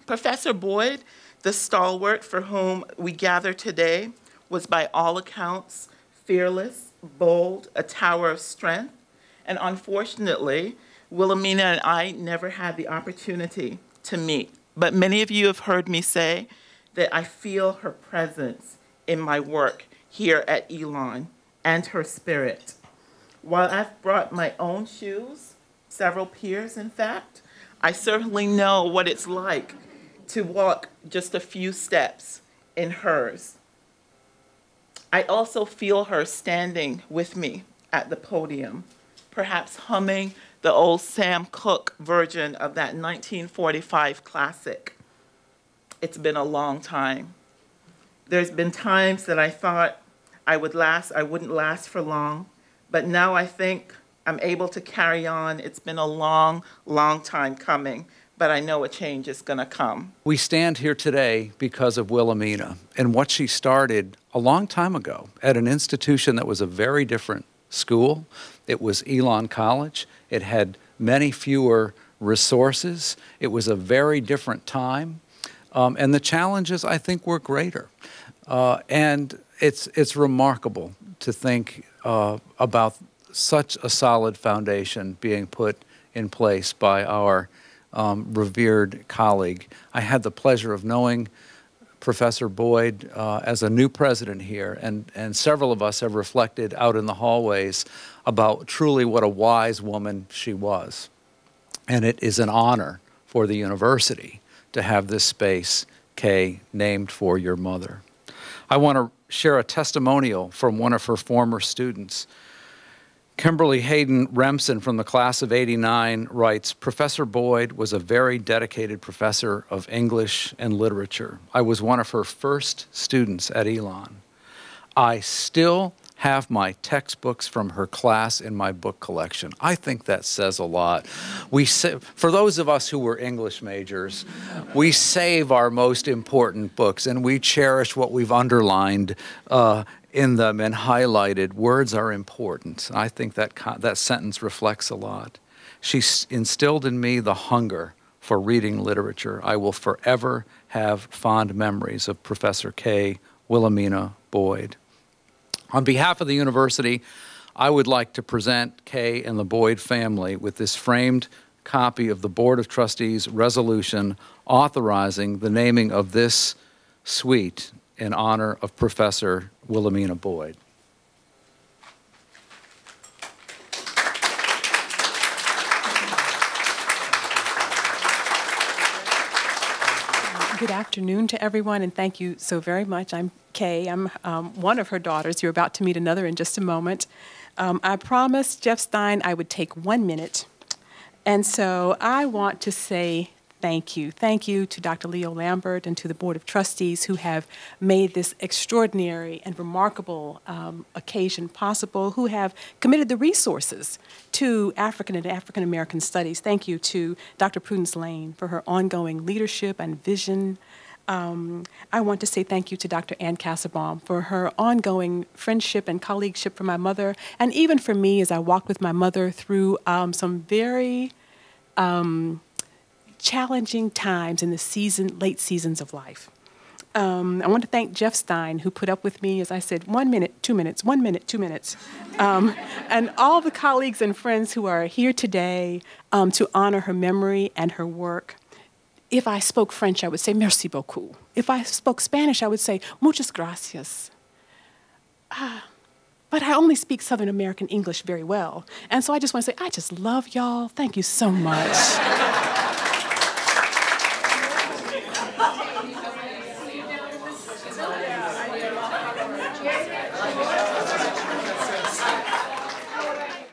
Professor Boyd, the stalwart for whom we gather today, was by all accounts fearless, bold, a tower of strength, and unfortunately, Wilhelmina and I never had the opportunity to meet. But many of you have heard me say that I feel her presence in my work here at Elon and her spirit. While I've brought my own shoes, several peers in fact, I certainly know what it's like to walk just a few steps in hers. I also feel her standing with me at the podium, perhaps humming the old Sam Cooke version of that 1945 classic. It's been a long time. There's been times that I thought I wouldn't last for long, but now I think I'm able to carry on. It's been a long, long time coming, but I know a change is going to come. We stand here today because of Wilhelmina and what she started a long time ago at an institution that was a very different school. It was Elon College. It had many fewer resources. It was a very different time. And the challenges, I think, were greater. And it's remarkable to think about such a solid foundation being put in place by our revered colleague. I had the pleasure of knowing Professor Boyd as a new president here, and several of us have reflected out in the hallways about truly what a wise woman she was. And it is an honor for the university to have this space, Kay, named for your mother. I want to share a testimonial from one of her former students. Kimberly Hayden Remsen from the class of '89 writes, Professor Boyd was a very dedicated professor of English and literature. I was one of her first students at Elon. I still have my textbooks from her class in my book collection. I think that says a lot. For those of us who were English majors, we save our most important books and we cherish what we've underlined in them and highlighted. Words are important. I think that sentence reflects a lot. She instilled in me the hunger for reading literature. I will forever have fond memories of Professor K. Wilhelmina Boyd. On behalf of the university, I would like to present Kay and the Boyd family with this framed copy of the Board of Trustees resolution authorizing the naming of this suite in honor of Professor Wilhelmina Boyd. Good afternoon to everyone, and thank you so very much. I'm Kay. I'm one of her daughters. You're about to meet another in just a moment. I promised Jeff Stein I would take 1 minute, and so I want to say thank you. Thank you to Dr. Leo Lambert and to the Board of Trustees who have made this extraordinary and remarkable occasion possible, who have committed the resources to African and African American studies. Thank you to Dr. Prudence Lane for her ongoing leadership and vision. I want to say thank you to Dr. Ann Kassabaum for her ongoing friendship and colleagueship for my mother, and even for me as I walked with my mother through some very challenging times in the late seasons of life. I want to thank Jeff Stein, who put up with me, as I said, 1 minute, 2 minutes, 1 minute, 2 minutes. And all the colleagues and friends who are here today to honor her memory and her work. If I spoke French, I would say merci beaucoup. If I spoke Spanish, I would say muchas gracias. But I only speak Southern American English very well. And so I just want to say, I just love y'all. Thank you so much.